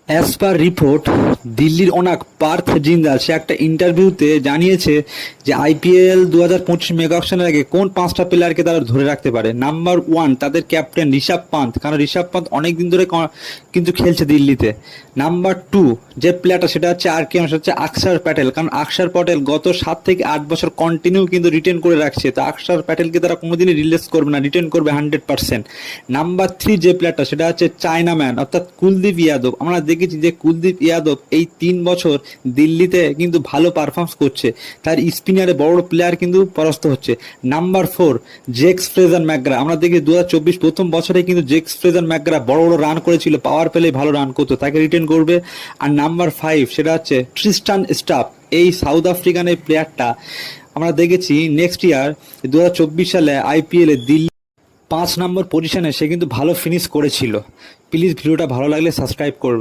As per report, দিল্লির ওনার পার্থ জিন্দাল সে একটা ইন্টারভিউতে জানিয়েছে যে আইপিএল 2025 মেগা অকশনের আগে কোন পাঁচটা প্লেয়ারকে তারা ধরে রাখতে পারে। নাম্বার ওয়ান তাদের ক্যাপ্টেন ঋষভ পান্থ, কারণ ঋষভ পান্থ অনেক দিন ধরে কিন্তু খেলছে দিল্লিতে। নাম্বার টু যে প্লেয়ারটা সেটা হচ্ছে আর কে, সেটা হচ্ছে আকসার প্যাটেল, কারণ আকসার প্যাটেল গত 7 থেকে 8 বছর কন্টিনিউ কিন্তু রিটেন করে রাখছে, তো আকসার প্যাটেলকে তারা কোনোদিনই রিলিজ করবে না, রিটেন করবে 100%। নাম্বার থ্রি যে প্লেয়ারটা সেটা হচ্ছে চায়নাম্যান অর্থাৎ কুলদীপ যাদব। আমরা দেখেছি যে কুলদীপ যাদব এই 3 বছর দিল্লিতে কিন্তু ভালো পারফর্মস করছে, তার স্পিনারে বড় বড় প্লেয়ার কিন্তু পরাস্ত হচ্ছে। নাম্বার ফোর জেক্স ফ্রেজার ম্যাকগ্রা, আমরা দেখি 2024 প্রথম বছরে কিন্তু জেক্স ফ্রেজার ম্যাকগ্রা বড় বড় রান করেছিল, পাওয়ার পেলে ভালো রান করতো, তাকে রিটেন করবে। আর নাম্বার ফাইভ সেটা হচ্ছে ট্রিস্টান স্টাফ, এই সাউথ আফ্রিকান এই প্লেয়ারটা আমরা দেখেছি নেক্সট ইয়ার 2024 সালে আইপিএলে দিল্লি 5 নম্বর পজিশনে সে কিন্তু ভালো ফিনিশ করেছিল। প্লিজ ভিডিওটা ভালো লাগলে সাবস্ক্রাইব করবে।